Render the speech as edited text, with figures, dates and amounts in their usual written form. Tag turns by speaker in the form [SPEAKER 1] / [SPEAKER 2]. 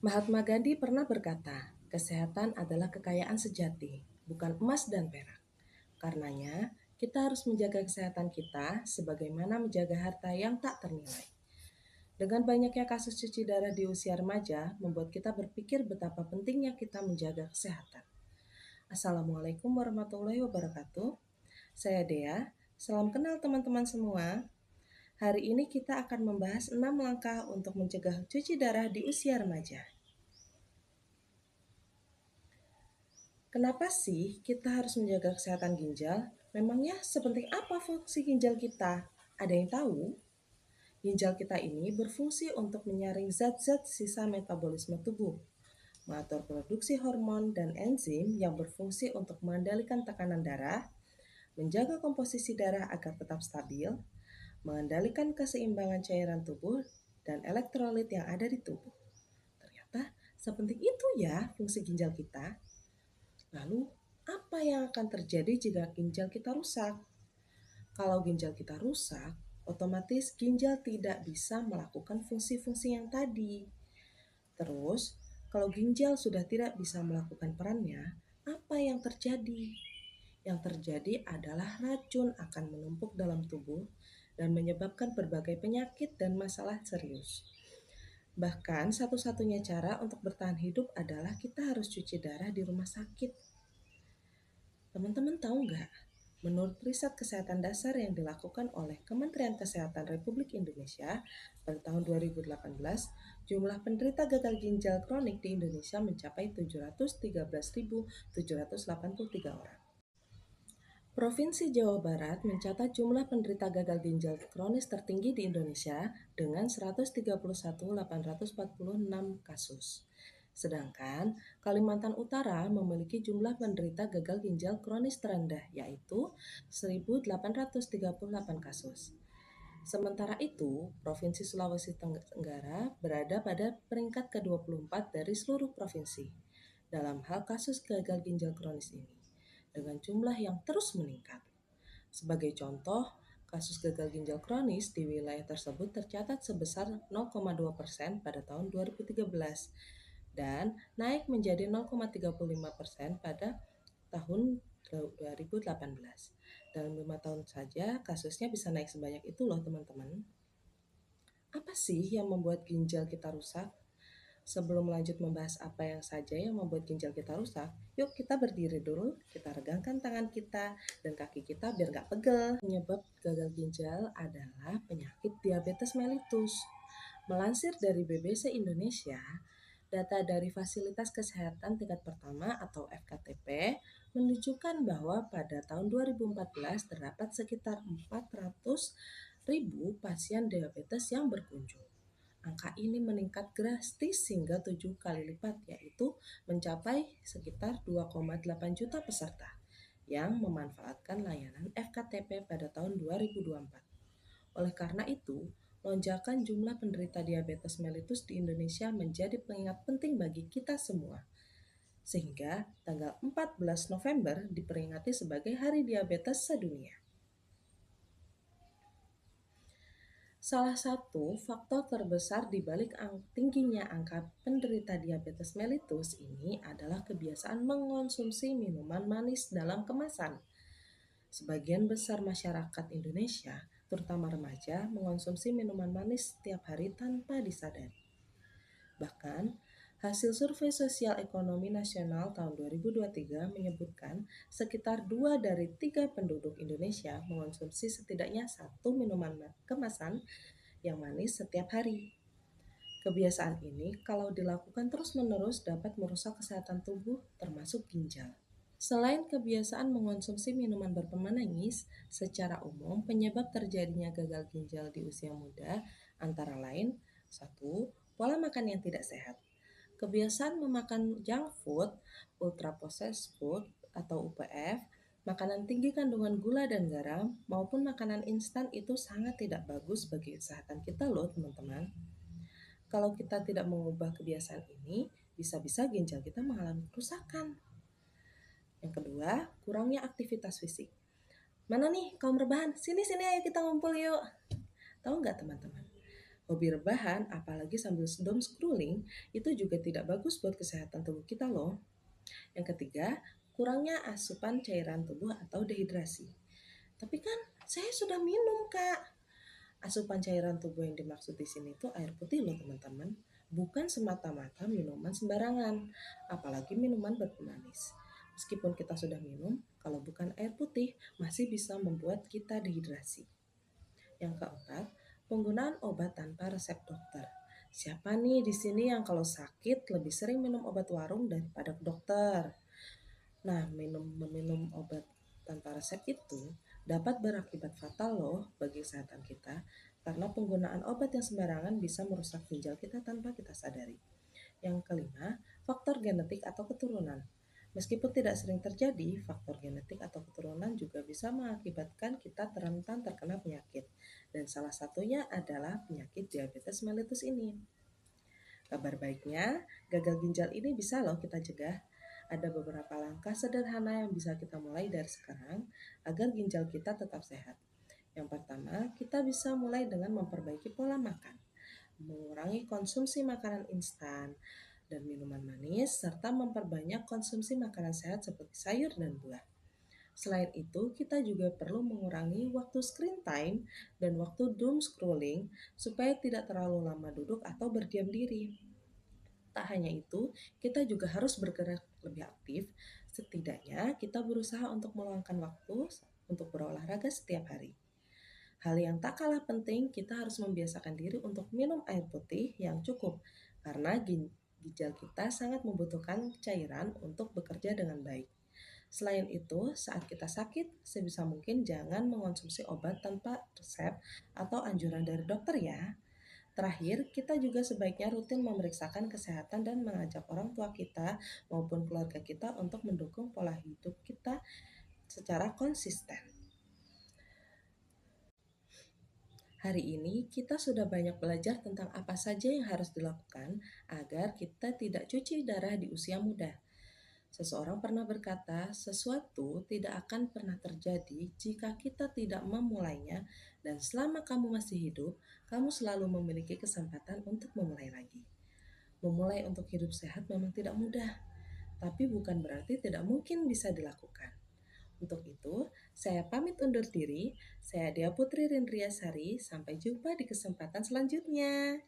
[SPEAKER 1] Mahatma Gandhi pernah berkata, kesehatan adalah kekayaan sejati, bukan emas dan perak. Karenanya, kita harus menjaga kesehatan kita sebagaimana menjaga harta yang tak ternilai. Dengan banyaknya kasus cuci darah di usia remaja, membuat kita berpikir betapa pentingnya kita menjaga kesehatan. Assalamualaikum warahmatullahi wabarakatuh. Saya Dea. Salam kenal teman-teman semua. Hari ini kita akan membahas 6 langkah untuk mencegah cuci darah di usia remaja. Kenapa sih kita harus menjaga kesehatan ginjal? Memangnya sepenting apa fungsi ginjal kita? Ada yang tahu? Ginjal kita ini berfungsi untuk menyaring zat-zat sisa metabolisme tubuh, mengatur produksi hormon dan enzim yang berfungsi untuk mengendalikan tekanan darah, menjaga komposisi darah agar tetap stabil, mengendalikan keseimbangan cairan tubuh, dan elektrolit yang ada di tubuh. Ternyata sepenting itu ya fungsi ginjal kita. Lalu, apa yang akan terjadi jika ginjal kita rusak? Kalau ginjal kita rusak, otomatis ginjal tidak bisa melakukan fungsi-fungsi yang tadi. Terus, kalau ginjal sudah tidak bisa melakukan perannya, apa yang terjadi? Yang terjadi adalah racun akan menumpuk dalam tubuh dan menyebabkan berbagai penyakit dan masalah serius. Bahkan satu-satunya cara untuk bertahan hidup adalah kita harus cuci darah di rumah sakit. Teman-teman tahu nggak? Menurut riset kesehatan dasar yang dilakukan oleh Kementerian Kesehatan Republik Indonesia pada tahun 2018, jumlah penderita gagal ginjal kronik di Indonesia mencapai 713.783 orang. Provinsi Jawa Barat mencatat jumlah penderita gagal ginjal kronis tertinggi di Indonesia dengan 131.846 kasus. Sedangkan Kalimantan Utara memiliki jumlah penderita gagal ginjal kronis terendah, yaitu 1.838 kasus. Sementara itu, Provinsi Sulawesi Tenggara berada pada peringkat ke-24 dari seluruh provinsi dalam hal kasus gagal ginjal kronis ini, dengan jumlah yang terus meningkat. Sebagai contoh, kasus gagal ginjal kronis di wilayah tersebut tercatat sebesar 0,2% pada tahun 2013 dan naik menjadi 0,35% pada tahun 2018. Dalam 5 tahun saja kasusnya bisa naik sebanyak itu loh teman-teman. Apa sih yang membuat ginjal kita rusak? Sebelum lanjut membahas apa yang saja yang membuat ginjal kita rusak, yuk kita berdiri dulu, kita regangkan tangan kita dan kaki kita biar gak pegel. Penyebab gagal ginjal adalah penyakit diabetes mellitus. Melansir dari BBC Indonesia, data dari Fasilitas Kesehatan Tingkat Pertama atau FKTP menunjukkan bahwa pada tahun 2014 terdapat sekitar 400.000 pasien diabetes yang berkunjung. Angka ini meningkat drastis hingga 7 kali lipat, yaitu mencapai sekitar 2,8 juta peserta yang memanfaatkan layanan FKTP pada tahun 2024. Oleh karena itu, lonjakan jumlah penderita diabetes mellitus di Indonesia menjadi pengingat penting bagi kita semua. Sehingga tanggal 14 November diperingati sebagai Hari Diabetes Sedunia. Salah satu faktor terbesar di balik tingginya angka penderita diabetes mellitus ini adalah kebiasaan mengonsumsi minuman manis dalam kemasan. Sebagian besar masyarakat Indonesia, terutama remaja, mengonsumsi minuman manis setiap hari tanpa disadari. Bahkan, hasil survei Sosial Ekonomi Nasional tahun 2023 menyebutkan sekitar 2 dari 3 penduduk Indonesia mengonsumsi setidaknya 1 minuman kemasan yang manis setiap hari. Kebiasaan ini kalau dilakukan terus-menerus dapat merusak kesehatan tubuh termasuk ginjal. Selain kebiasaan mengonsumsi minuman berpemanis, secara umum penyebab terjadinya gagal ginjal di usia muda antara lain 1. Pola makan yang tidak sehat. Kebiasaan memakan junk food, ultra processed food atau UPF, makanan tinggi kandungan gula dan garam, maupun makanan instan itu sangat tidak bagus bagi kesehatan kita loh teman-teman. Kalau kita tidak mengubah kebiasaan ini, bisa-bisa ginjal kita mengalami kerusakan. Yang kedua, kurangnya aktivitas fisik. Mana nih kaum rebahan? Sini ayo kita ngumpul yuk. Tahu nggak teman-teman? Hobi rebahan, apalagi sambil doom scrolling, itu juga tidak bagus buat kesehatan tubuh kita loh. Yang ketiga, kurangnya asupan cairan tubuh atau dehidrasi. Tapi kan saya sudah minum, Kak. Asupan cairan tubuh yang dimaksud di sini itu air putih loh, teman-teman. Bukan semata-mata minuman sembarangan, apalagi minuman berpemanis. Meskipun kita sudah minum, kalau bukan air putih, masih bisa membuat kita dehidrasi. Yang keempat, penggunaan obat tanpa resep dokter. Siapa nih di sini yang kalau sakit lebih sering minum obat warung daripada ke dokter? Nah, meminum obat tanpa resep itu dapat berakibat fatal loh bagi kesehatan kita karena penggunaan obat yang sembarangan bisa merusak ginjal kita tanpa kita sadari. Yang kelima, faktor genetik atau keturunan. Meskipun tidak sering terjadi, faktor genetik atau keturunan juga bisa mengakibatkan kita rentan terkena penyakit. Dan salah satunya adalah penyakit diabetes mellitus ini. Kabar baiknya, gagal ginjal ini bisa loh kita cegah. Ada beberapa langkah sederhana yang bisa kita mulai dari sekarang agar ginjal kita tetap sehat. Yang pertama, kita bisa mulai dengan memperbaiki pola makan, mengurangi konsumsi makanan instan dan minuman manis, serta memperbanyak konsumsi makanan sehat seperti sayur dan buah. Selain itu, kita juga perlu mengurangi waktu screen time dan waktu doom scrolling supaya tidak terlalu lama duduk atau berdiam diri. Tak hanya itu, kita juga harus bergerak lebih aktif. Setidaknya kita berusaha untuk meluangkan waktu untuk berolahraga setiap hari. Hal yang tak kalah penting, kita harus membiasakan diri untuk minum air putih yang cukup karena ginjal kita sangat membutuhkan cairan untuk bekerja dengan baik. Selain itu, saat kita sakit, sebisa mungkin jangan mengonsumsi obat tanpa resep atau anjuran dari dokter ya. Terakhir, kita juga sebaiknya rutin memeriksakan kesehatan dan mengajak orang tua kita maupun keluarga kita untuk mendukung pola hidup kita secara konsisten. Hari ini kita sudah banyak belajar tentang apa saja yang harus dilakukan agar kita tidak cuci darah di usia muda. Seseorang pernah berkata, sesuatu tidak akan pernah terjadi jika kita tidak memulainya, dan selama kamu masih hidup, kamu selalu memiliki kesempatan untuk memulai lagi. Memulai untuk hidup sehat memang tidak mudah, tapi bukan berarti tidak mungkin bisa dilakukan. Untuk itu, saya pamit undur diri. Saya Dia Putri Rindriasari. Sampai jumpa di kesempatan selanjutnya.